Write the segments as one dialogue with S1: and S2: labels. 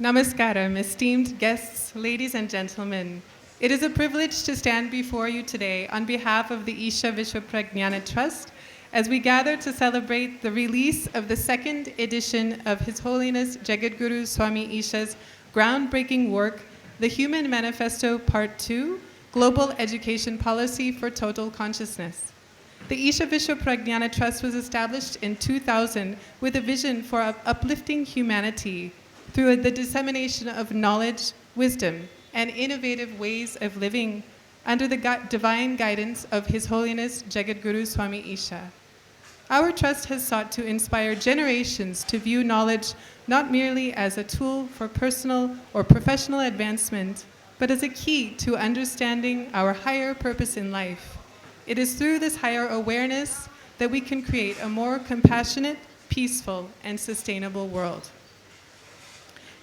S1: Namaskaram, esteemed guests, ladies and gentlemen. It is a privilege to stand before you today on behalf of the Isha Vishwapragnana Trust as we gather to celebrate the release of the second edition of His Holiness Jagadguru Swami Isha's groundbreaking work, The Human Manifesto Part 2, Global Education Policy for Total Consciousness. The Isha Vishwapragnana Trust was established in 2000 with a vision for uplifting humanity through the dissemination of knowledge, wisdom, and innovative ways of living under the divine guidance of His Holiness Jagadguru Swami Isha. Our trust has sought to inspire generations to view knowledge not merely as a tool for personal or professional advancement, but as a key to understanding our higher purpose in life. It is through this higher awareness that we can create a more compassionate, peaceful, and sustainable world.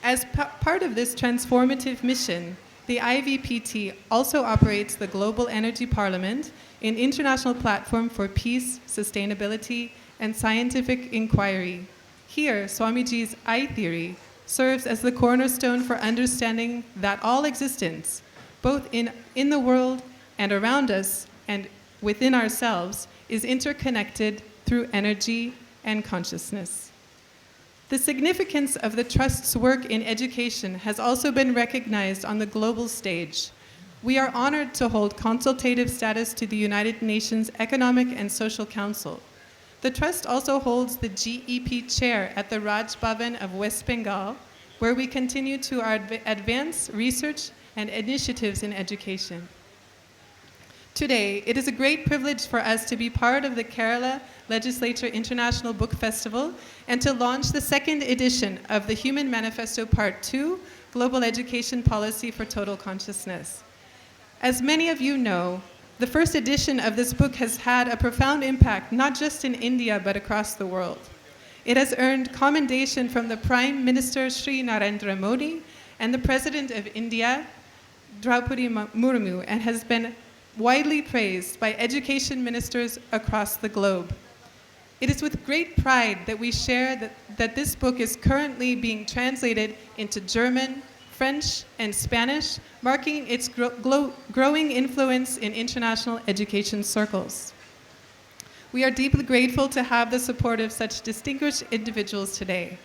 S1: As part of this transformative mission, the IVPT also operates the Global Energy Parliament, an international platform for peace, sustainability, and scientific inquiry. Here, Swamiji's I theory serves as the cornerstone for understanding that all existence, both in the world and around us and within ourselves, is interconnected through energy and consciousness. The significance of the Trust's work in education has also been recognized on the global stage. We are honored to hold consultative status to the United Nations Economic and Social Council. The Trust also holds the GEP chair at the Raj Bhavan of West Bengal, where we continue to advance research and initiatives in education. Today, it is a great privilege for us to be part of the Kerala Legislature International Book Festival and to launch the second edition of the Human Manifesto Part 2, Global Education Policy for Total Consciousness. As many of you know, the first edition of this book has had a profound impact not just in India but across the world. It has earned commendation from the Prime Minister Sri Narendra Modi and the President of India, Draupadi Murmu, and has been widely praised by education ministers across the globe. It is with great pride that we share that this book is currently being translated into German, French, and Spanish, marking its growing influence in international education circles. We are deeply grateful to have the support of such distinguished individuals today.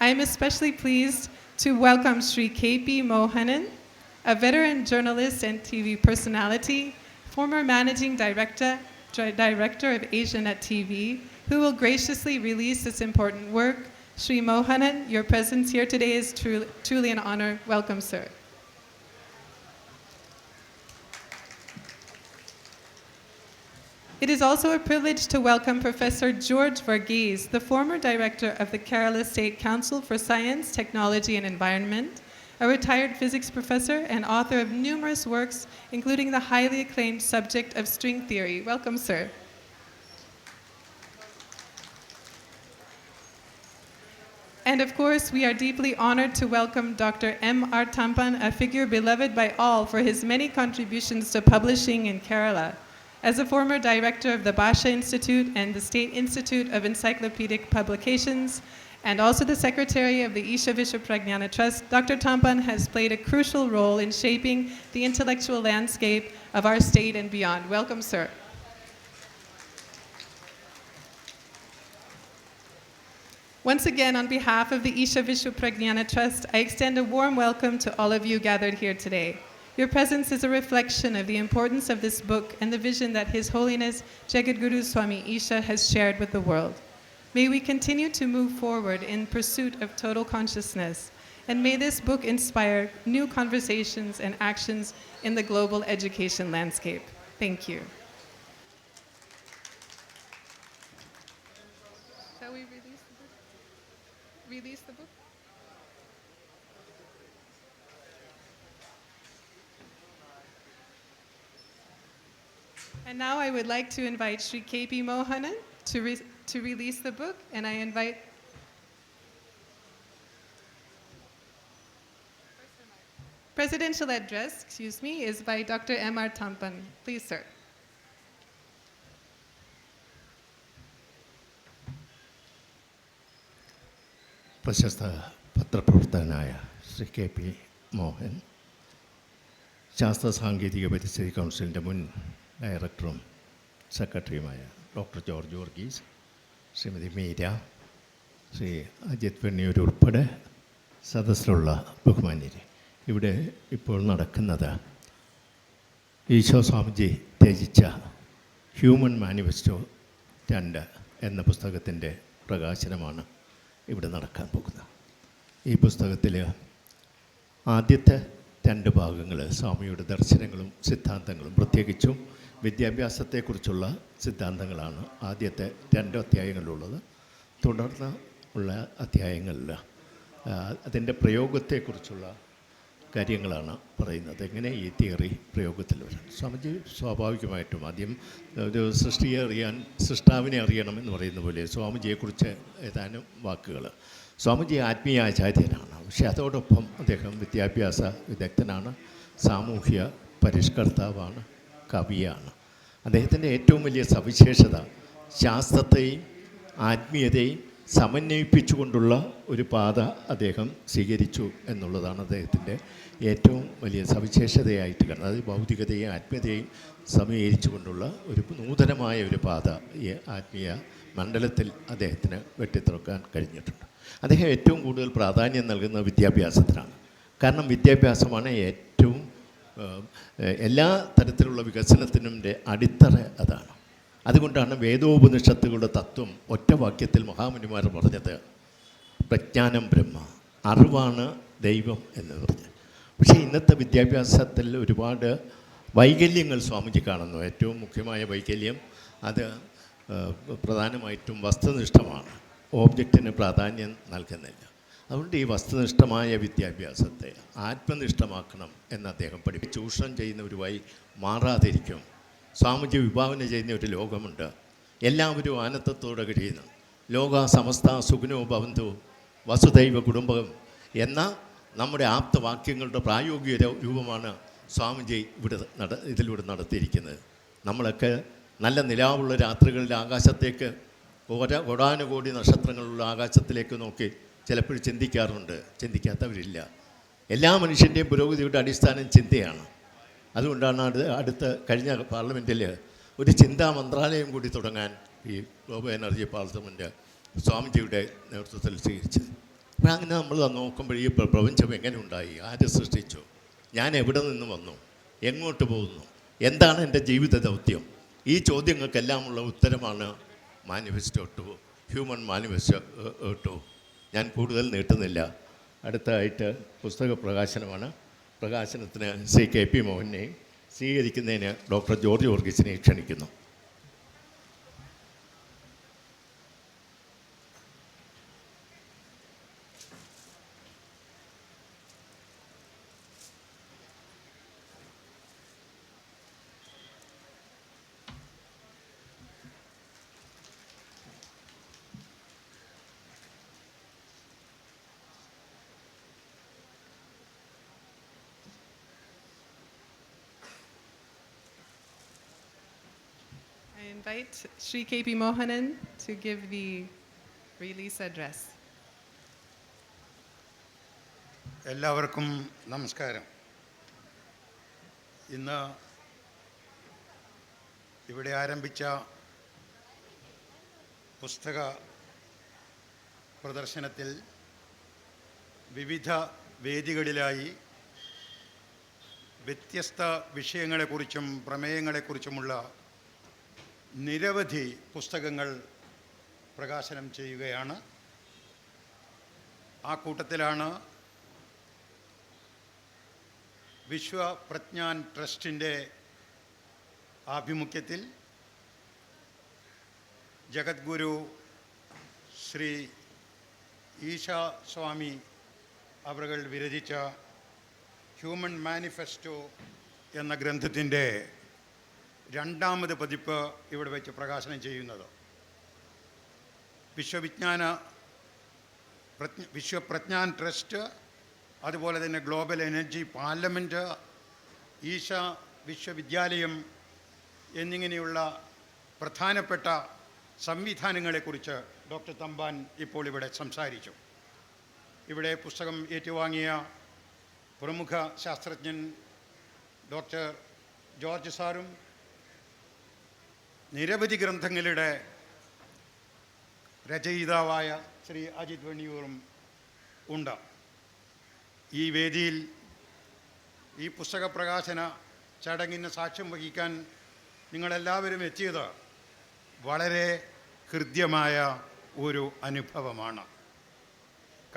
S1: I am especially pleased to welcome Sri K.P. Mohanan, a veteran journalist and TV personality, former managing director of Asianet TV, who will graciously release this important work. Sri Mohanan, your presence here today is truly an honor. Welcome, sir. It is also a privilege to welcome Professor George Varghese, the former director of the Kerala State Council for Science, Technology and Environment, a retired physics professor and author of numerous works, including the highly acclaimed subject of string theory. Welcome, sir. And of course, we are deeply honored to welcome Dr. M.R. Tampan, a figure beloved by all for his many contributions to publishing in Kerala. As a former director of the Bhasha Institute and the State Institute of Encyclopedic Publications, and also the secretary of the Isha Vishwapragnana Trust, Dr. Tampan has played a crucial role in shaping the intellectual landscape of our state and beyond. Welcome, sir. Once again, on behalf of the Isha Vishwapragnana Trust, I extend a warm welcome to all of you gathered here today. Your presence is a reflection of the importance of this book and the vision that His Holiness Jagadguru Swami Isha has shared with the world. May we continue to move forward in pursuit of total consciousness, and may this book inspire new conversations and actions in the global education landscape. Thank you. Shall we release the book? Release the book? And now I would like to invite Sri K.P. Mohanan to release the book, and I invite presidential address, is by Dr. M.R. Tampan. Please, sir.
S2: പ്രശസ്ത പത്രപ്രവർത്തകനായ Shri K P Mohan, ശാസ്ത്ര സാങ്കേതിക പരിസ്ഥിതി കൗൺസിലിൻ്റെ മുൻ ഡയറക്ടറും സെക്രട്ടറിയുമായ doctor George Varghese, Shrimati Meera, Shri Ajith Venniyoor ഉൾപ്പെടെ സദസ്സിലുള്ള ബഹുമാന്യരെ, ഇവിടെ ഇപ്പോൾ നടക്കുന്നത് ഈശോ സ്വാമിജി രചിച്ച ഹ്യൂമൻ മാനിഫെസ്റ്റോ 2 എന്ന പുസ്തകത്തിൻ്റെ പ്രകാശനമാണ് ഇവിടെ നടക്കാൻ പോകുന്നത്. ഈ പുസ്തകത്തിൽ ആദ്യത്തെ 2 ഭാഗങ്ങൾ സ്വാമിയുടെ ദർശനങ്ങളും സിദ്ധാന്തങ്ങളും, പ്രത്യേകിച്ചും വിദ്യാഭ്യാസത്തെക്കുറിച്ചുള്ള സിദ്ധാന്തങ്ങളാണ് ആദ്യത്തെ 2 അധ്യായങ്ങളിലുള്ളത്. തുടർന്ന് ഉള്ള അധ്യായങ്ങളിൽ അതിൻ്റെ പ്രയോഗത്തെക്കുറിച്ചുള്ള കാര്യങ്ങളാണ് പറയുന്നത്. എങ്ങനെ ഈ തിയറി പ്രയോഗത്തിൽ വരാൻ. സ്വാമിജി സ്വാഭാവികമായിട്ടും ആദ്യം ഒരു സൃഷ്ടാവിനെ അറിയണം എന്ന് പറയുന്ന പോലെ സ്വാമിജിയെക്കുറിച്ച് ഏതാനും വാക്കുകൾ. സ്വാമിജി ആത്മീയ ആചാര്യനാണ്, പക്ഷേ അതോടൊപ്പം അദ്ദേഹം വിദ്യാഭ്യാസ വിദഗ്ധനാണ്, സാമൂഹ്യ പരിഷ്കർത്താവാണ്, കവിയാണ്. അദ്ദേഹത്തിൻ്റെ ഏറ്റവും വലിയ സവിശേഷത ശാസ്ത്രത്തെയും ആത്മീയതയും സമന്വയിപ്പിച്ചുകൊണ്ടുള്ള ഒരു പാത അദ്ദേഹം സ്വീകരിച്ചു എന്നുള്ളതാണ് അദ്ദേഹത്തിൻ്റെ ഏറ്റവും വലിയ സവിശേഷതയായിട്ട് കാണുന്നത്. അതായത് ഭൗതികതയും ആത്മീയതയും സമീകരിച്ചുകൊണ്ടുള്ള ഒരു നൂതനമായ ഒരു പാത ഈ ആത്മീയ മണ്ഡലത്തിൽ അദ്ദേഹത്തിന് വെട്ടിത്തുറക്കാൻ കഴിഞ്ഞിട്ടുണ്ട്. അദ്ദേഹം ഏറ്റവും കൂടുതൽ പ്രാധാന്യം നൽകുന്ന വിദ്യാഭ്യാസത്തിനാണ്. കാരണം വിദ്യാഭ്യാസമാണ് ഏറ്റവും എല്ലാ തരത്തിലുള്ള വികസനത്തിനും അടിത്തറ അതാണ്. അതുകൊണ്ടാണ് വേദോപനിഷത്തുകളുടെ തത്വം ഒറ്റ വാക്യത്തിൽ മഹാമുനിമാർ പറഞ്ഞത് പ്രജ്ഞാനം ബ്രഹ്മ, അറിവാണ് ദൈവം എന്ന് പറഞ്ഞത്. പക്ഷേ ഇന്നത്തെ വിദ്യാഭ്യാസത്തിൽ ഒരുപാട് വൈകല്യങ്ങൾ സ്വാമിജി കാണുന്നു. ഏറ്റവും മുഖ്യമായ വൈകല്യം അത് പ്രധാനമായിട്ടും വസ്തുനിഷ്ഠമാണ്, ഓബ്ജക്റ്റിന് പ്രാധാന്യം നൽകുന്നില്ല. അതുകൊണ്ട് ഈ വസ്തുനിഷ്ഠമായ വിദ്യാഭ്യാസത്തെ ആത്മനിഷ്ഠമാക്കണം എന്ന് അദ്ദേഹം പഠിപ്പിച്ച് ചൂഷണം ചെയ്യുന്നവരുമായി മാറാതിരിക്കും. സ്വാമിജി വിഭാവന ചെയ്യുന്ന ഒരു ലോകമുണ്ട്, എല്ലാവരും ആനന്ദത്തോടെ കഴിയുന്നു. ലോക സമസ്ത സുഖിനോ ഭവന്തു വസുദൈവ കുടുംബം എന്ന നമ്മുടെ ആപ്തവാക്യങ്ങളുടെ പ്രായോഗിക രൂപമാണ് സ്വാമിജി ഇതിലൂടെ നടത്തിയിരിക്കുന്നത്. നമ്മളൊക്കെ നല്ല നിലാവുള്ള രാത്രികളിൽ ആകാശത്തേക്ക് കോടാനുകോടി നക്ഷത്രങ്ങളുള്ള ആകാശത്തിലേക്ക് നോക്കി ചിലപ്പോൾ ചിന്തിക്കാറുണ്ട്, ചിന്തിക്കാത്തവരില്ല. എല്ലാ മനുഷ്യൻ്റെയും പുരോഗതിയുടെ അടിസ്ഥാനം ചിന്തയാണ്. അതുകൊണ്ടാണ് കഴിഞ്ഞ പാർലമെൻറ്റിൽ ഒരു ചിന്താ മന്ത്രാലയം കൂടി തുടങ്ങാൻ ഈ ഗ്ലോബൽ എനർജി പാർലമെൻറ്റ് സ്വാമിജിയുടെ നേതൃത്വത്തിൽ സ്വീകരിച്ചത്. അപ്പോൾ അങ്ങനെ നമ്മൾ നോക്കുമ്പോൾ ഈ പ്രപഞ്ചം എങ്ങനെ ഉണ്ടായി, ആര് സൃഷ്ടിച്ചു, ഞാൻ എവിടെ നിന്ന് വന്നു, എങ്ങോട്ട് പോകുന്നു, എന്താണ് എൻ്റെ ജീവിത ദൗത്യം, ഈ ചോദ്യങ്ങൾക്കെല്ലാമുള്ള ഉത്തരമാണ് മാനിഫെസ്റ്റോ 2, ഹ്യൂമൻ മാനിഫെസ്റ്റോ 2. ഞാൻ കൂടുതൽ നീട്ടുന്നില്ല. അടുത്തതായിട്ട് പുസ്തക പ്രകാശനമാണ്. പ്രകാശനത്തിന് ശ്രീ കെ പി മോഹനെയും സ്വീകരിക്കുന്നതിന് ഡോക്ടർ ജോർജ് വർഗീസിനെ ക്ഷണിക്കുന്നു.
S1: I invite Sri K.P. Mohanan to give the release address.
S3: എല്ലാവർക്കും നമസ്കാരം. ഇന്ന് ഇവിടെ ആരംഭിച്ച പുസ്തക പ്രദർശനത്തിൽ വിവിധ വേദികളിലായി വ്യത്യസ്ത വിഷയങ്ങളെക്കുറിച്ചും പ്രമേയങ്ങളെക്കുറിച്ചുമുള്ള നിരവധി പുസ്തകങ്ങൾ പ്രകാശനം ചെയ്യുകയാണ്. ആ കൂട്ടത്തിലാണ് വിശ്വപ്രജ്ഞാൻ ട്രസ്റ്റിൻ്റെ ആഭിമുഖ്യത്തിൽ ജഗദ്ഗുരു ശ്രീ ഈശ സ്വാമി അവറുകൾ വിരചിച്ച ഹ്യൂമൻ മാനിഫെസ്റ്റോ എന്ന ഗ്രന്ഥത്തിൻ്റെ 2ാമത് പതിപ്പ് ഇവിടെ വെച്ച് പ്രകാശനം ചെയ്യുന്നത്. വിശ്വപ്രജ്ഞാൻ ട്രസ്റ്റ്, അതുപോലെ തന്നെ ഗ്ലോബൽ എനർജി പാർലമെൻറ്റ്, ഈശ വിശ്വവിദ്യാലയം എന്നിങ്ങനെയുള്ള പ്രധാനപ്പെട്ട സംവിധാനങ്ങളെക്കുറിച്ച് ഡോക്ടർ തമ്പാൻ ഇപ്പോൾ ഇവിടെ സംസാരിച്ചു. ഇവിടെ പുസ്തകം ഏറ്റുവാങ്ങിയ പ്രമുഖ ശാസ്ത്രജ്ഞൻ ഡോക്ടർ ജോർജ് സാറും നിരവധി ഗ്രന്ഥങ്ങളുടെ രചയിതാവായ ശ്രീ അജിത് വെണ്ണിയൂറും ഉണ്ട്. ഈ വേദിയിൽ ഈ പുസ്തക പ്രകാശന ചടങ്ങിന് സാക്ഷ്യം വഹിക്കാൻ നിങ്ങളെല്ലാവരും എത്തിയത് വളരെ ഹൃദ്യമായ ഒരു അനുഭവമാണ്.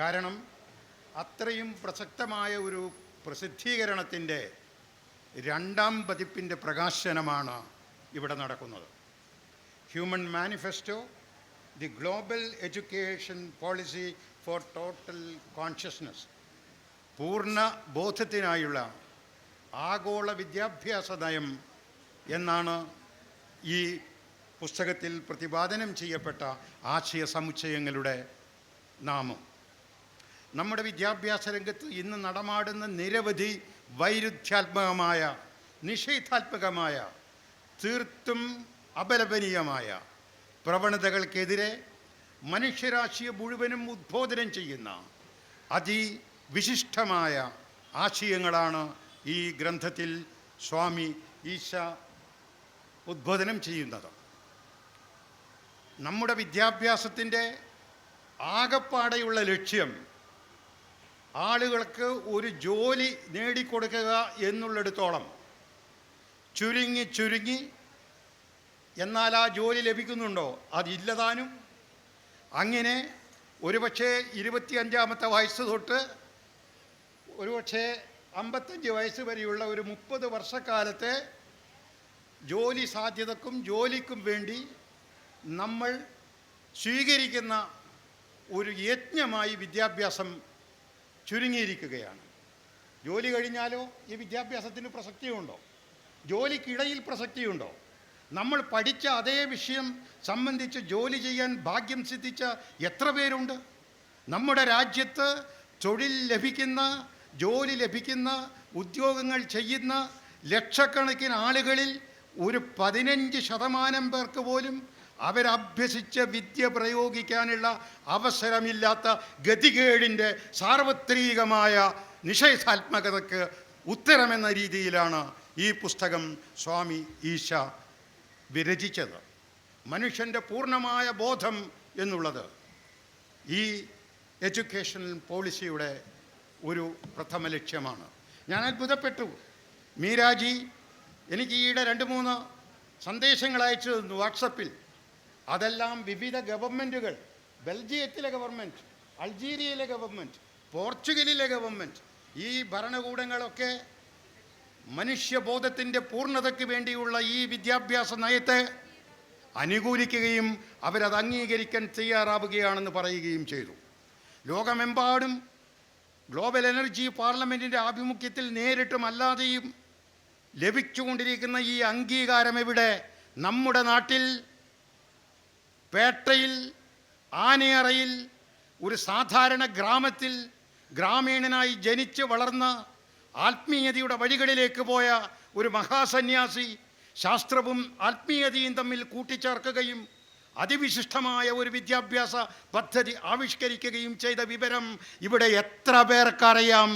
S3: കാരണം അത്രയും പ്രസക്തമായ ഒരു പ്രസിദ്ധീകരണത്തിൻ്റെ 2ാം പതിപ്പിൻ്റെ പ്രകാശനമാണ് ഇവിടെ നടക്കുന്നത്. Human manifesto, the global education policy four total consciousness, പൂർണ്ണ ബോധത്തിനായുള്ള ആഗോള വിദ്യാഭ്യാസ നയം എന്നാണ് ഈ പുസ്തകത്തിൽ പ്രതിപാദനം ചെയ്യപ്പെട്ട ആശയ സമുച്ചയങ്ങളുടെ നാമം. നമ്മുടെ വിദ്യാഭ്യാസ രംഗത്ത് ഇന്ന് നടമാടുന്ന നിരവധി വൈരുദ്ധ്യാത്മകമായ, നിഷേധാത്മകമായ, തീർത്തും അപലപനീയമായ പ്രവണതകൾക്കെതിരെ മനുഷ്യരാശിയെ മുഴുവനും ഉദ്ബോധനം ചെയ്യുന്ന അതിവിശിഷ്ടമായ ആശയങ്ങളാണ് ഈ ഗ്രന്ഥത്തിൽ സ്വാമി ഈശ ഉദ്ബോധനം ചെയ്യുന്നത്. നമ്മുടെ വിദ്യാഭ്യാസത്തിൻ്റെ ആകപ്പാടെയുള്ള ലക്ഷ്യം ആളുകൾക്ക് ഒരു ജോലി നേടിക്കൊടുക്കുക എന്നുള്ളിടത്തോളം ചുരുങ്ങി എന്നാൽ ആ ജോലി ലഭിക്കുന്നുണ്ടോ? അതില്ലതാനും. അങ്ങനെ ഒരുപക്ഷെ 25ാമത്തെ വയസ്സ് തൊട്ട് ഒരുപക്ഷെ 55 വയസ്സ് വരെയുള്ള ഒരു 30 വർഷക്കാലത്തെ ജോലി സാധ്യതക്കും ജോലിക്കും വേണ്ടി നമ്മൾ സ്വീകരിക്കുന്ന ഒരു യജ്ഞമായി വിദ്യാഭ്യാസം ചുരുങ്ങിയിരിക്കുകയാണ്. ജോലി കഴിഞ്ഞാലോ ഈ വിദ്യാഭ്യാസത്തിന് പ്രസക്തിയുണ്ടോ? ജോലിക്കിടയിൽ പ്രസക്തിയുണ്ടോ? നമ്മൾ പഠിച്ച അതേ വിഷയം സംബന്ധിച്ച് ജോലി ചെയ്യാൻ ഭാഗ്യം സിദ്ധിച്ച എത്ര പേരുണ്ട്? നമ്മുടെ രാജ്യത്ത് തൊഴിൽ ലഭിക്കുന്ന, ജോലി ലഭിക്കുന്ന, ഉദ്യോഗങ്ങൾ ചെയ്യുന്ന ലക്ഷക്കണക്കിന് ആളുകളിൽ ഒരു 15% പേർക്ക് പോലും അവരഭ്യസിച്ച വിദ്യ പ്രയോഗിക്കാനുള്ള അവസരമില്ലാത്ത ഗതികേടിൻ്റെ സാർവത്രികമായ നിഷേധാത്മകതയ്ക്ക് ഉത്തരമെന്ന രീതിയിലാണ് ഈ പുസ്തകം സ്വാമി ഈശ വിരചിച്ചത്. മനുഷ്യൻ്റെ പൂർണ്ണമായ ബോധം എന്നുള്ളത് ഈ എഡ്യൂക്കേഷണൽ പോളിസിയുടെ ഒരു പ്രഥമ ലക്ഷ്യമാണ്. ഞാൻ അത്ഭുതപ്പെട്ടു. മീരാജി എനിക്ക് ഈയിടെ 2-3 സന്ദേശങ്ങൾ അയച്ചു തന്നു വാട്സപ്പിൽ. അതെല്ലാം വിവിധ ഗവൺമെൻറ്റുകൾ, ബെൽജിയത്തിലെ ഗവൺമെൻറ്, അൾജീരിയയിലെ ഗവൺമെൻറ്, പോർച്ചുഗലിലെ ഗവൺമെൻറ്, ഈ ഭരണകൂടങ്ങളൊക്കെ മനുഷ്യബോധത്തിൻ്റെ പൂർണ്ണതയ്ക്ക് വേണ്ടിയുള്ള ഈ വിദ്യാഭ്യാസ നയത്തെ അനുകൂലിക്കുകയും അവരത് അംഗീകരിക്കാൻ തയ്യാറാവുകയാണെന്ന് പറയുകയും ചെയ്തു. ലോകമെമ്പാടും ഗ്ലോബൽ എനർജി പാർലമെൻറ്റിൻ്റെ ആഭിമുഖ്യത്തിൽ നേരിട്ടും അല്ലാതെയും ലഭിച്ചുകൊണ്ടിരിക്കുന്ന ഈ അംഗീകാരം എവിടെ? നമ്മുടെ നാട്ടിൽ പേട്ടയിൽ, ആനയറയിൽ, ഒരു സാധാരണ ഗ്രാമത്തിൽ ഗ്രാമീണനായി ജനിച്ച് വളർന്ന ആത്മീയതയുടെ വഴികളിലേക്ക് പോയ ഒരു മഹാസന്യാസി ശാസ്ത്രവും ആത്മീയതയും തമ്മിൽ കൂട്ടിച്ചേർക്കുകയും അതിവിശിഷ്ടമായ ഒരു വിദ്യാഭ്യാസ പദ്ധതി ആവിഷ്കരിക്കുകയും ചെയ്ത വിവരം ഇവിടെ എത്ര പേർക്കറിയാം?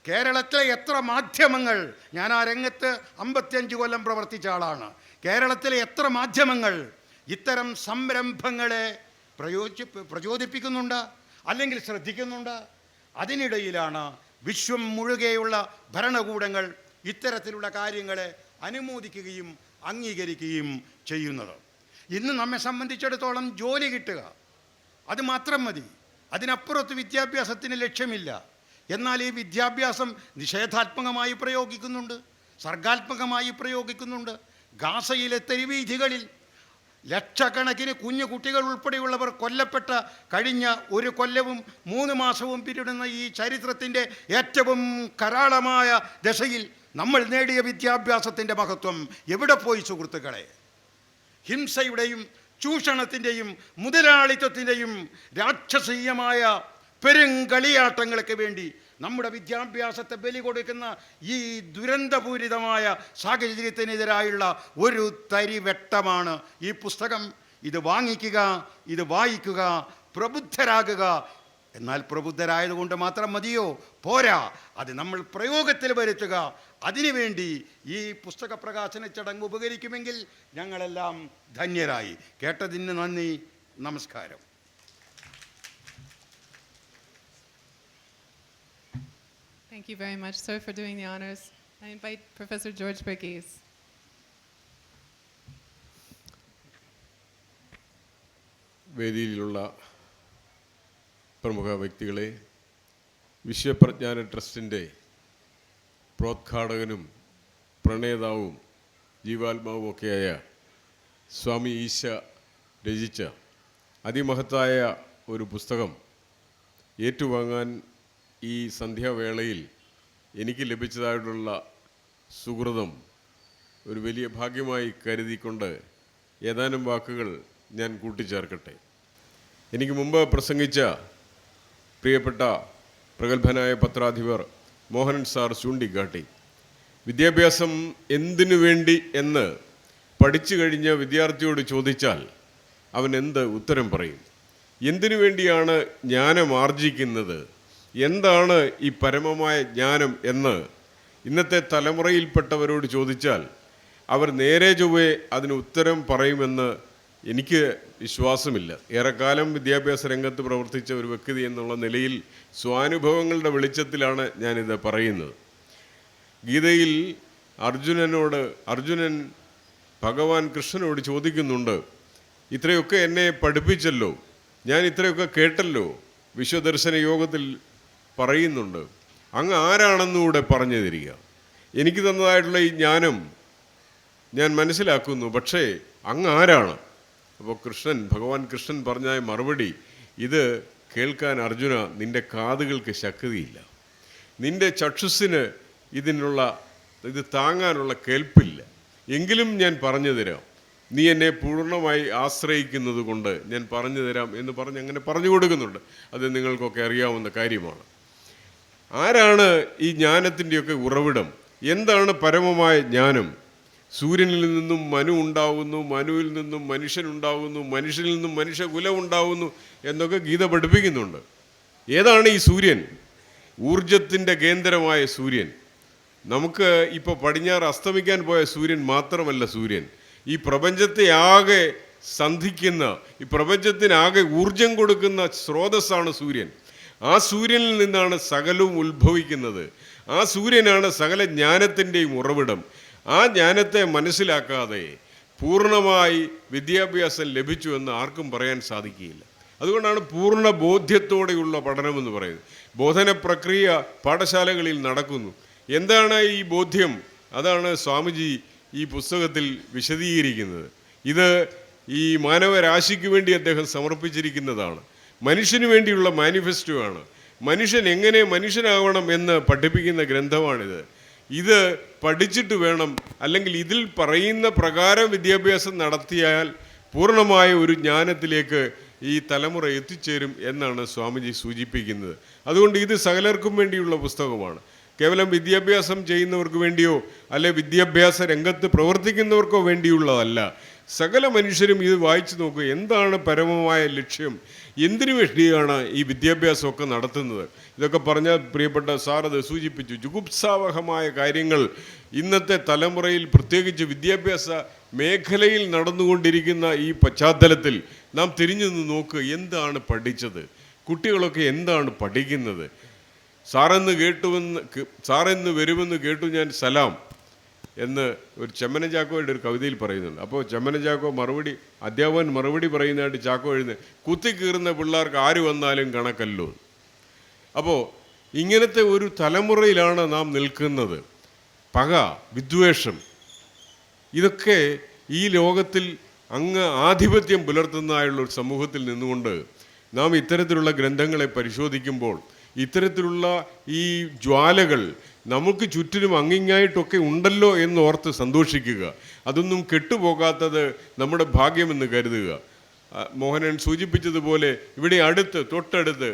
S3: കേരളത്തിലെ എത്ര മാധ്യമങ്ങൾ, ഞാൻ ആ രംഗത്ത് 55 കൊല്ലം പ്രവർത്തിച്ച ആളാണ്, കേരളത്തിലെ എത്ര മാധ്യമങ്ങൾ ഇത്തരം സംരംഭങ്ങളെ പ്രചോദിപ്പിക്കുന്നുണ്ട് അല്ലെങ്കിൽ ശ്രദ്ധിക്കുന്നുണ്ട്? അതിനിടയിലാണ് വിശ്വം മുഴുകെയുള്ള ഭരണകൂടങ്ങൾ ഇത്തരത്തിലുള്ള കാര്യങ്ങളെ അനുമോദിക്കുകയും അംഗീകരിക്കുകയും ചെയ്യുന്നത്. ഇന്ന് നമ്മെ സംബന്ധിച്ചിടത്തോളം ജോലി കിട്ടുക, അത് മാത്രം മതി. അതിനപ്പുറത്ത് വിദ്യാഭ്യാസത്തിന് ലക്ഷ്യമില്ല. എന്നാൽ ഈ വിദ്യാഭ്യാസം നിഷേധാത്മകമായി പ്രയോഗിക്കുന്നുണ്ട്, സർഗാത്മകമായി പ്രയോഗിക്കുന്നുണ്ട്. ഗാസയിലെ തെരുവീഥികളിൽ ലക്ഷക്കണക്കിന് കുഞ്ഞു കുട്ടികൾ ഉൾപ്പെടെയുള്ളവർ കൊല്ലപ്പെട്ട കഴിഞ്ഞ 1 കൊല്ലവും 3 മാസവും പിന്നിടുന്ന ഈ ചരിത്രത്തിൻ്റെ ഏറ്റവും കരാളമായ ദശയിൽ നമ്മൾ നേടിയ വിദ്യാഭ്യാസത്തിൻ്റെ മഹത്വം എവിടെ പോയി സുഹൃത്തുക്കളെ? ഹിംസയുടെയും ചൂഷണത്തിൻ്റെയും മുതലാളിത്തത്തിൻ്റെയും രാക്ഷസീയമായ പെരുങ്കളിയാട്ടങ്ങൾക്ക് വേണ്ടി നമ്മുടെ വിദ്യാഭ്യാസത്തെ ബലി കൊടുക്കുന്ന ഈ ദുരന്തപൂരിതമായ സാഹചര്യത്തിനെതിരായുള്ള ഒരു തരി വെട്ടമാണ് ഈ പുസ്തകം. ഇത് വാങ്ങിക്കുക, ഇത് വായിക്കുക, പ്രബുദ്ധരാകുക, എന്നാൽ പ്രബുദ്ധരായതുകൊണ്ട് മാത്രം മതിയോ? പോരാ, അത് നമ്മൾ പ്രയോഗത്തിൽ വരുത്തുക. അതിനുവേണ്ടി ഈ പുസ്തക പ്രകാശന ചടങ്ങ് ഉപകരിക്കുമെങ്കിൽ ഞങ്ങളെല്ലാം ധന്യരായി. കേട്ടതിന് നന്ദി. നമസ്കാരം.
S1: Thank you very much, sir, for doing the honors. I invite Professor George Burgess.
S4: വേദിയിലുള്ള പ്രമുഖ വ്യക്തികളെ, വിശ്വപ്രജ്ഞാന ട്രസ്റ്റിൻ്റെ പ്രോദ്ഘാടകനും പ്രണേതാവും ജീവാത്മാവുമൊക്കെയായ സ്വാമി ഈശ രചിച്ച അതിമഹത്തായ ഒരു പുസ്തകം ഏറ്റുവാങ്ങാൻ ഈ സന്ധ്യാവേളയിൽ എനിക്ക് ലഭിച്ചതായിട്ടുള്ള സുഹൃതം ഒരു വലിയ ഭാഗ്യമായി കരുതിക്കൊണ്ട് ഏതാനും വാക്കുകൾ ഞാൻ കൂട്ടിച്ചേർക്കട്ടെ. എനിക്ക് മുമ്പ് പ്രസംഗിച്ച പ്രിയപ്പെട്ട പ്രഗത്ഭനായ പത്രാധിപർ മോഹനൻ സാർ ചൂണ്ടിക്കാട്ടി, വിദ്യാഭ്യാസം എന്തിനു വേണ്ടി എന്ന് പഠിച്ചു കഴിഞ്ഞ വിദ്യാർത്ഥിയോട് ചോദിച്ചാൽ അവൻ എന്ത് ഉത്തരം പറയും? എന്തിനു വേണ്ടിയാണ് ജ്ഞാനം ആർജിക്കുന്നത്, എന്താണ് ഈ പരമമായ ജ്ഞാനം എന്ന് ഇന്നത്തെ തലമുറയിൽപ്പെട്ടവരോട് ചോദിച്ചാൽ അവർ നേരെ ചൊവ്വേ അതിന് ഉത്തരം പറയുമെന്ന് എനിക്ക് വിശ്വാസമില്ല. ഏറെക്കാലം വിദ്യാഭ്യാസ രംഗത്ത് പ്രവർത്തിച്ച ഒരു വ്യക്തി എന്നുള്ള നിലയിൽ സ്വാനുഭവങ്ങളുടെ വെളിച്ചത്തിലാണ് ഞാനിത് പറയുന്നത്. ഗീതയിൽ അർജുനൻ ഭഗവാൻ കൃഷ്ണനോട് ചോദിക്കുന്നുണ്ട്, ഇത്രയൊക്കെ എന്നെ പഠിപ്പിച്ചല്ലോ, ഞാൻ ഇത്രയൊക്കെ കേട്ടല്ലോ, വിശ്വദർശന യോഗത്തിൽ പറയുന്നുണ്ട്, അങ്ങ് ആരാണെന്നുകൂടെ പറഞ്ഞു തരിക. എനിക്ക് തന്നതായിട്ടുള്ള ഈ ജ്ഞാനം ഞാൻ മനസ്സിലാക്കുന്നു, പക്ഷേ അങ്ങ് ആരാണ്? അപ്പോൾ ഭഗവാൻ കൃഷ്ണൻ പറഞ്ഞ മറുപടി, ഇത് കേൾക്കാൻ അർജുന നിൻ്റെ കാതുകൾക്ക് ശക്തിയില്ല, നിൻ്റെ ചക്ഷുസ്സിന് ഇത് താങ്ങാനുള്ള കേൾപ്പില്ല, എങ്കിലും ഞാൻ പറഞ്ഞു തരാം, നീ എന്നെ പൂർണ്ണമായി ആശ്രയിക്കുന്നത് കൊണ്ട് ഞാൻ പറഞ്ഞു തരാം എന്ന് പറഞ്ഞ് അങ്ങനെ പറഞ്ഞു കൊടുക്കുന്നുണ്ട്. അത് നിങ്ങൾക്കൊക്കെ അറിയാവുന്ന കാര്യമാണ്. ആരാണ് ഈ ജ്ഞാനത്തിൻ്റെയൊക്കെ ഉറവിടം? എന്താണ് പരമമായ ജ്ഞാനം? സൂര്യനിൽ നിന്നും മനു ഉണ്ടാകുന്നു, മനുവിൽ നിന്നും മനുഷ്യനുണ്ടാകുന്നു, മനുഷ്യനിൽ നിന്നും മനുഷ്യകുലം ഉണ്ടാകുന്നു എന്നൊക്കെ ഗീത പഠിപ്പിക്കുന്നുണ്ട്. ഏതാണ് ഈ സൂര്യൻ? ഊർജത്തിൻ്റെ കേന്ദ്രമായ സൂര്യൻ. നമുക്ക് ഇപ്പോൾ പടിഞ്ഞാറ് അസ്തമിക്കാൻ പോയ സൂര്യൻ മാത്രമല്ല സൂര്യൻ. ഈ പ്രപഞ്ചത്തെ ആകെ സന്ധിക്കുന്ന, ഈ പ്രപഞ്ചത്തിനാകെ ഊർജം കൊടുക്കുന്ന സ്രോതസ്സാണ് സൂര്യൻ. ആ സൂര്യനിൽ നിന്നാണ് സകലവും ഉത്ഭവിക്കുന്നത്. ആ സൂര്യനാണ് സകല ജ്ഞാനത്തിൻ്റെയും ഉറവിടം. ആ ജ്ഞാനത്തെ മനസ്സിലാക്കാതെ പൂർണ്ണമായി വിദ്യാഭ്യാസം ലഭിച്ചു എന്ന് ആർക്കും പറയാൻ സാധിക്കുകയില്ല. അതുകൊണ്ടാണ് പൂർണ്ണ ബോധ്യത്തോടെയുള്ള പഠനമെന്ന് പറയുന്നത്. ബോധന പ്രക്രിയ പാഠശാലകളിൽ നടക്കുന്നു. എന്താണ് ഈ ബോധ്യം? അതാണ് സ്വാമിജി ഈ പുസ്തകത്തിൽ വിശദീകരിക്കുന്നത്. ഇത് ഈ മാനവരാശിക്ക് വേണ്ടി അദ്ദേഹം സമർപ്പിച്ചിരിക്കുന്നതാണ്. മനുഷ്യന് വേണ്ടിയുള്ള മാനിഫെസ്റ്റോ ആണ്. മനുഷ്യൻ എങ്ങനെ മനുഷ്യനാവണം എന്ന് പഠിപ്പിക്കുന്ന ഗ്രന്ഥമാണിത്. ഇത് പഠിച്ചിട്ട് വേണം, അല്ലെങ്കിൽ ഇതിൽ പറയുന്ന പ്രകാരം വിദ്യാഭ്യാസം നടത്തിയാൽ പൂർണ്ണമായ ഒരു ജ്ഞാനത്തിലേക്ക് ഈ തലമുറ എത്തിച്ചേരും എന്നാണ് സ്വാമിജി സൂചിപ്പിക്കുന്നത്. അതുകൊണ്ട് ഇത് സകലർക്കും വേണ്ടിയുള്ള പുസ്തകമാണ്. കേവലം വിദ്യാഭ്യാസം ചെയ്യുന്നവർക്ക് വേണ്ടിയോ അല്ലെ വിദ്യാഭ്യാസ രംഗത്ത് പ്രവർത്തിക്കുന്നവർക്കോ വേണ്ടിയുള്ളതല്ല. സകല മനുഷ്യരും ഇത് വായിച്ചു നോക്കുക. എന്താണ് പരമമായ ലക്ഷ്യം? എന്തിനു വേണ്ടിയാണ് ഈ വിദ്യാഭ്യാസമൊക്കെ നടത്തുന്നത്? ഇതൊക്കെ പറഞ്ഞാൽ പ്രിയപ്പെട്ട സാർ അത് സൂചിപ്പിച്ചു. ജുഗുപ്സാവഹമായ കാര്യങ്ങൾ ഇന്നത്തെ തലമുറയിൽ, പ്രത്യേകിച്ച് വിദ്യാഭ്യാസ മേഖലയിൽ നടന്നുകൊണ്ടിരിക്കുന്ന ഈ പശ്ചാത്തലത്തിൽ നാം തിരിഞ്ഞു നിന്ന് നോക്കുക. എന്താണ് പഠിച്ചത്? കുട്ടികളൊക്കെ എന്താണ് പഠിക്കുന്നത്? സാറെന്ന് വരുമെന്ന് കേട്ടു ഞാൻ സലാം എന്ന് ഒരു ചെമ്മന ചാക്കോയുടെ ഒരു കവിതയിൽ പറയുന്നുണ്ട്. അപ്പോൾ ചെമ്മന ചാക്കോ അധ്യാപകൻ മറുപടി പറയുന്നതായിട്ട് ചാക്കോ എഴുതുന്നത്, കുത്തിക്കീറുന്ന പിള്ളേർക്ക് ആര് വന്നാലും കണക്കല്ലോ. അപ്പോൾ ഇങ്ങനത്തെ ഒരു തലമുറയിലാണ് നാം നിൽക്കുന്നത്. പക, വിദ്വേഷം, ഇതൊക്കെ ഈ ലോകത്തിൽ അങ്ങ് ആധിപത്യം പുലർത്തുന്നതായുള്ള ഒരു സമൂഹത്തിൽ നിന്നുകൊണ്ട് നാം ഇത്തരത്തിലുള്ള ഗ്രന്ഥങ്ങളെ പരിശോധിക്കുമ്പോൾ ഇത്തരത്തിലുള്ള ഈ ജ്വാലകൾ നമുക്ക് ചുറ്റിനും അങ്ങിങ്ങായിട്ടൊക്കെ ഉണ്ടല്ലോ എന്നോർത്ത് സന്തോഷിക്കുക. അതൊന്നും കെട്ടുപോകാത്തത് നമ്മുടെ ഭാഗ്യമെന്ന് കരുതുക. മോഹനൻ സൂചിപ്പിച്ചതുപോലെ ഇവിടെ തൊട്ടടുത്ത്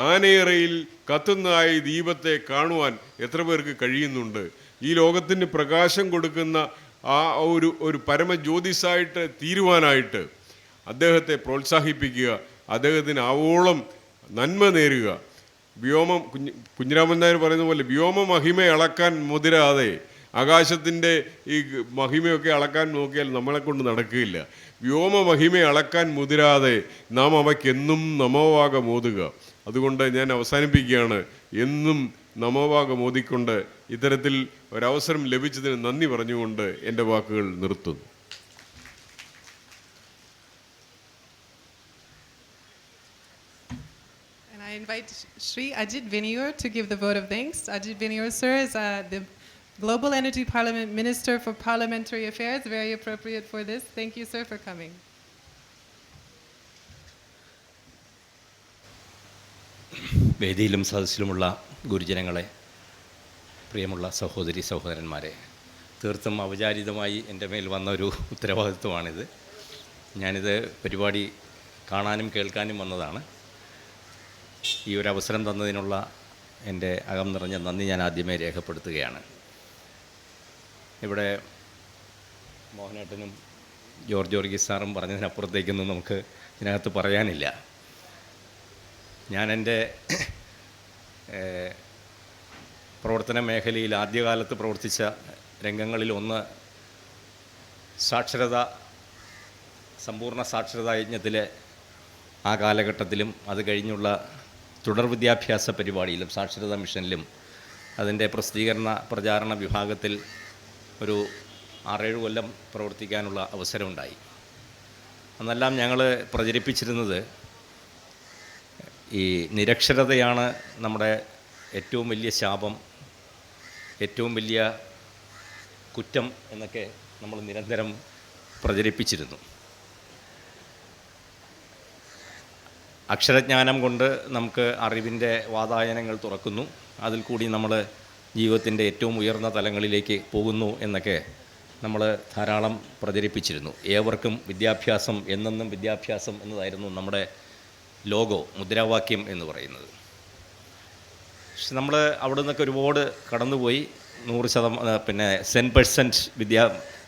S4: ആനയറയിൽ കത്തുന്നതായ ദീപത്തെ കാണുവാൻ എത്ര പേർക്ക് കഴിയുന്നുണ്ട്? ഈ ലോകത്തിന് പ്രകാശം കൊടുക്കുന്ന ആ ഒരു പരമജ്യോതിസായിട്ട് തീരുവാനായിട്ട് അദ്ദേഹത്തെ പ്രോത്സാഹിപ്പിക്കുക. അദ്ദേഹത്തിന് ആവോളം നന്മ നേരുക. കുഞ്ഞിരാമൻ നായർ പറയുന്ന പോലെ വ്യോമ മഹിമ അളക്കാൻ മുതിരാതെ, ആകാശത്തിൻ്റെ ഈ മഹിമയൊക്കെ അളക്കാൻ നോക്കിയാൽ നമ്മളെ കൊണ്ട് നടക്കുകയില്ല. വ്യോമ മഹിമ അളക്കാൻ മുതിരാതെ നാം അവയ്ക്കെന്നും നമോവാകമോതുക. അതുകൊണ്ട് ഞാൻ അവസാനിപ്പിക്കുകയാണ്. എന്നും നമോവാകമോദിക്കൊണ്ട് ഇത്തരത്തിൽ ഒരവസരം ലഭിച്ചതിന് നന്ദി പറഞ്ഞുകൊണ്ട് എൻ്റെ വാക്കുകൾ നിർത്തുന്നു.
S1: I invite Shri Ajit Vinayur to give the vote of thanks. Ajit Vinayur, sir, is the Global Energy Parliament Minister for Parliamentary Affairs. Very appropriate for this. Thank you, sir, for coming.
S5: വേദിയിലും സദസ്സിലുമുള്ള ഗുരുജനങ്ങളെ, പ്രിയമുള്ള സഹോദരി സഹോദരന്മാരെ, തീർത്തും ഔപചാരികമായി എൻ്റെ മേൽ വന്ന ഒരു ഉത്തരവാദിത്വമാണിത്. ഞാനിത് പരിപാടി കാണാനും കേൾക്കാനും വന്നതാണ്. ഈ ഒരു അവസരം തന്നതിനുള്ള എൻ്റെ അകം നിറഞ്ഞ നന്ദി ഞാൻ ആദ്യമേ രേഖപ്പെടുത്തുകയാണ്. ഇവിടെ മോഹനേട്ടനും ജോർജ് വർഗീസ് സാറും പറഞ്ഞതിനപ്പുറത്തേക്കൊന്നും നമുക്ക് ഇതിനകത്ത് പറയാനില്ല. ഞാൻ എൻ്റെ പ്രവർത്തന മേഖലയിൽ ആദ്യകാലത്ത് പ്രവർത്തിച്ച രംഗങ്ങളിലൊന്ന് സമ്പൂർണ്ണ സാക്ഷരതാ യജ്ഞത്തിലെ ആ കാലഘട്ടത്തിലും അത് കഴിഞ്ഞുള്ള തുടർ വിദ്യാഭ്യാസ പരിപാടിയിലും സാക്ഷരതാ മിഷനിലും അതിൻ്റെ പ്രചാരണ വിഭാഗത്തിൽ ഒരു 6-7 കൊല്ലം പ്രവർത്തിക്കാനുള്ള അവസരമുണ്ടായി. അന്നെല്ലാം ഞങ്ങൾ പ്രചരിപ്പിച്ചിരുന്നത് ഈ നിരക്ഷരതയാണ് നമ്മുടെ ഏറ്റവും വലിയ ശാപം, ഏറ്റവും വലിയ കുറ്റം എന്നൊക്കെ നമ്മൾ നിരന്തരം പ്രചരിപ്പിച്ചിരുന്നു. അക്ഷരജ്ഞാനം കൊണ്ട് നമുക്ക് അറിവിൻ്റെ വാതായനങ്ങൾ തുറക്കുന്നു, അതിൽ കൂടി നമ്മൾ ജീവിതത്തിൻ്റെ ഏറ്റവും ഉയർന്ന തലങ്ങളിലേക്ക് പോകുന്നു എന്നൊക്കെ നമ്മൾ ധാരാളം പ്രചരിപ്പിച്ചിരുന്നു. ഏവർക്കും വിദ്യാഭ്യാസം, എന്നെന്നും വിദ്യാഭ്യാസം എന്നതായിരുന്നു നമ്മുടെ ലോഗോ, മുദ്രാവാക്യം എന്ന് പറയുന്നത്. പക്ഷെ നമ്മൾ അവിടെ നിന്നൊക്കെ ഒരുപാട് കടന്നുപോയി. 100%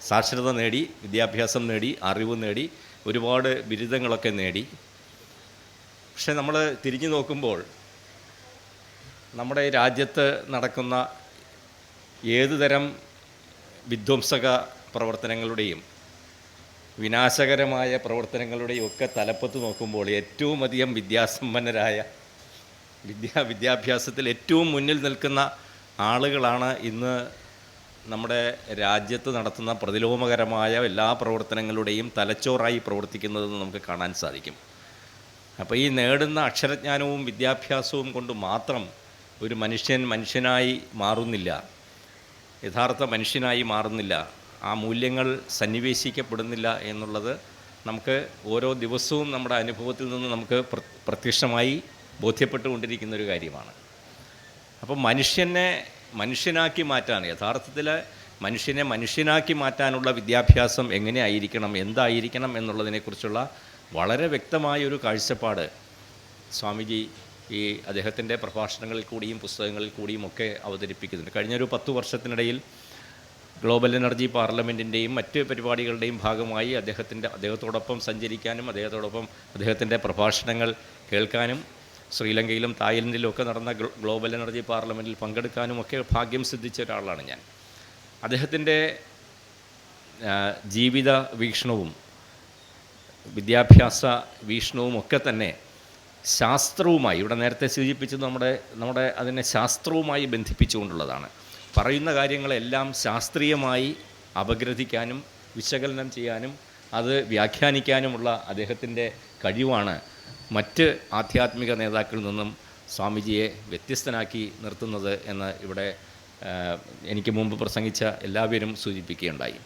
S5: സാക്ഷരത നേടി, വിദ്യാഭ്യാസം നേടി, അറിവ് നേടി, ഒരുപാട് ബിരുദങ്ങളൊക്കെ നേടി. പക്ഷെ നമ്മൾ തിരിഞ്ഞു നോക്കുമ്പോൾ നമ്മുടെ രാജ്യത്ത് നടക്കുന്ന ഏതു തരം വിധ്വംസക പ്രവർത്തനങ്ങളുടെയും വിനാശകരമായ പ്രവർത്തനങ്ങളുടെയും ഒക്കെ തലപ്പത്ത് നോക്കുമ്പോൾ ഏറ്റവും അധികം വിദ്യാസമ്പന്നരായ, വിദ്യാഭ്യാസത്തിൽ ഏറ്റവും മുന്നിൽ നിൽക്കുന്ന ആളുകളാണ് ഇന്ന് നമ്മുടെ രാജ്യത്ത് നടത്തുന്ന പ്രതിലോമകരമായ എല്ലാ പ്രവർത്തനങ്ങളുടെയും തലച്ചോറായി പ്രവർത്തിക്കുന്നതെന്ന് നമുക്ക് കാണാൻ സാധിക്കും. അപ്പോൾ ഈ നേടുന്ന അക്ഷരജ്ഞാനവും വിദ്യാഭ്യാസവും കൊണ്ട് മാത്രം ഒരു മനുഷ്യനായി മാറുന്നില്ല, യഥാർത്ഥ മനുഷ്യനായി മാറുന്നില്ല, ആ മൂല്യങ്ങൾ സന്നിവേശിക്കപ്പെടുന്നില്ല എന്നുള്ളത് നമുക്ക് ഓരോ ദിവസവും നമ്മുടെ അനുഭവത്തിൽ നിന്ന് നമുക്ക് പ്രത്യക്ഷമായി ബോധ്യപ്പെട്ടുകൊണ്ടിരിക്കുന്നൊരു കാര്യമാണ്. അപ്പോൾ മനുഷ്യനാക്കി മാറ്റാൻ, യഥാർത്ഥത്തിൽ മനുഷ്യനെ മനുഷ്യനാക്കി മാറ്റാനുള്ള വിദ്യാഭ്യാസം എങ്ങനെ ആയിരിക്കണം, എന്തായിരിക്കണം എന്നുള്ളതിനെക്കുറിച്ചുള്ള വളരെ വ്യക്തമായൊരു കാഴ്ചപ്പാട് സ്വാമിജി ഈ അദ്ദേഹത്തിൻ്റെ പ്രഭാഷണങ്ങളിൽ കൂടിയും പുസ്തകങ്ങളിൽ കൂടിയും ഒക്കെ അവതരിപ്പിക്കുന്നുണ്ട്. കഴിഞ്ഞൊരു 10 വർഷത്തിനിടയിൽ ഗ്ലോബൽ എനർജി പാർലമെൻറ്റിൻ്റെയും മറ്റ് പരിപാടികളുടെയും ഭാഗമായി അദ്ദേഹത്തോടൊപ്പം സഞ്ചരിക്കാനും അദ്ദേഹത്തോടൊപ്പം അദ്ദേഹത്തിൻ്റെ പ്രഭാഷണങ്ങൾ കേൾക്കാനും ശ്രീലങ്കയിലും തായ്ലൻഡിലും ഒക്കെ നടന്ന ഗ്ലോബൽ എനർജി പാർലമെൻറ്റിൽ പങ്കെടുക്കാനും ഒക്കെ ഭാഗ്യം സിദ്ധിച്ച ഒരാളാണ് ഞാൻ. അദ്ദേഹത്തിൻ്റെ ജീവിത വീക്ഷണവും വിദ്യാഭ്യാസ വീക്ഷണവും ഒക്കെ തന്നെ ശാസ്ത്രവുമായി, ഇവിടെ നേരത്തെ സൂചിപ്പിച്ചത് നമ്മുടെ അതിനെ ശാസ്ത്രവുമായി ബന്ധിപ്പിച്ചുകൊണ്ടുള്ളതാണ്. പറയുന്ന കാര്യങ്ങളെല്ലാം ശാസ്ത്രീയമായി അപഗ്രഥിക്കാനും വിശകലനം ചെയ്യാനും അത് വ്യാഖ്യാനിക്കാനുമുള്ള അദ്ദേഹത്തിൻ്റെ കഴിവാണ് മറ്റ് ആധ്യാത്മിക നേതാക്കളിൽ നിന്നും സ്വാമിജിയെ വ്യത്യസ്തനാക്കി നിർത്തുന്നത് എന്ന് ഇവിടെ എനിക്ക് മുമ്പ് പ്രസംഗിച്ച എല്ലാവരും സൂചിപ്പിക്കുകയുണ്ടായി.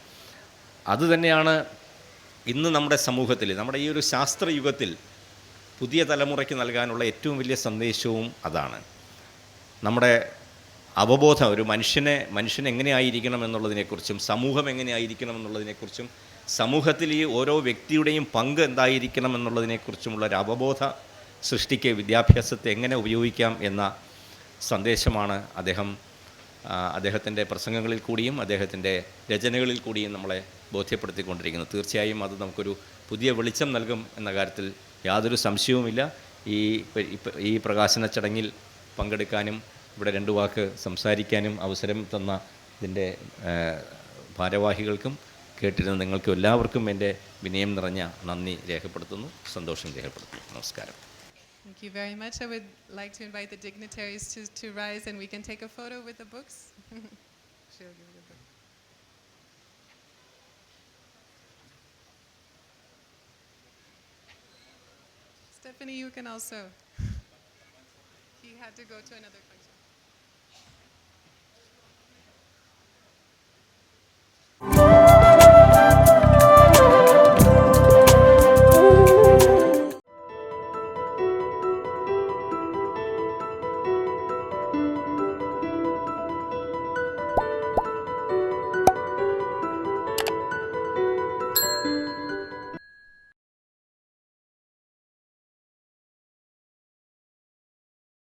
S5: അതുതന്നെയാണ് ഇന്ന് നമ്മുടെ സമൂഹത്തിൽ, നമ്മുടെ ഈ ഒരു ശാസ്ത്രയുഗത്തിൽ പുതിയ തലമുറയ്ക്ക് നൽകാനുള്ള ഏറ്റവും വലിയ സന്ദേശവും അതാണ്. നമ്മുടെ അവബോധം, ഒരു മനുഷ്യൻ എങ്ങനെയായിരിക്കണം എന്നുള്ളതിനെക്കുറിച്ചും സമൂഹം എങ്ങനെയായിരിക്കണം എന്നുള്ളതിനെക്കുറിച്ചും സമൂഹത്തിൽ ഈ ഓരോ വ്യക്തിയുടെയും പങ്ക് എന്തായിരിക്കണം എന്നുള്ളതിനെക്കുറിച്ചുമുള്ള ഒരു അവബോധ സൃഷ്ടിക്ക് വിദ്യാഭ്യാസത്തെ എങ്ങനെ ഉപയോഗിക്കാം എന്ന സന്ദേശമാണ് അദ്ദേഹത്തിൻ്റെ പ്രസംഗങ്ങളിൽ കൂടിയും അദ്ദേഹത്തിൻ്റെ രചനകളിൽ കൂടിയും നമ്മളെ ബോധ്യപ്പെടുത്തിക്കൊണ്ടിരിക്കുന്നത്. തീർച്ചയായും അത് നമുക്കൊരു പുതിയ വെളിച്ചം നൽകും എന്ന കാര്യത്തിൽ യാതൊരു സംശയവുമില്ല. ഈ പ്രകാശന ചടങ്ങിൽ പങ്കെടുക്കാനും ഇവിടെ രണ്ട് വാക്ക് സംസാരിക്കാനും അവസരം തന്ന ഇതിൻ്റെ ഭാരവാഹികൾക്കും കേട്ടിരുന്ന നിങ്ങൾക്കും എല്ലാവർക്കും എൻ്റെ വിനയം നിറഞ്ഞ നന്ദി രേഖപ്പെടുത്തുന്നു, സന്തോഷം രേഖപ്പെടുത്തുന്നു. നമസ്കാരം.
S1: Thank you very much. I would like to invite the dignitaries to rise and we can take a photo with the books. She'll give you the book. Stephanie, you can also. He had to go to another function.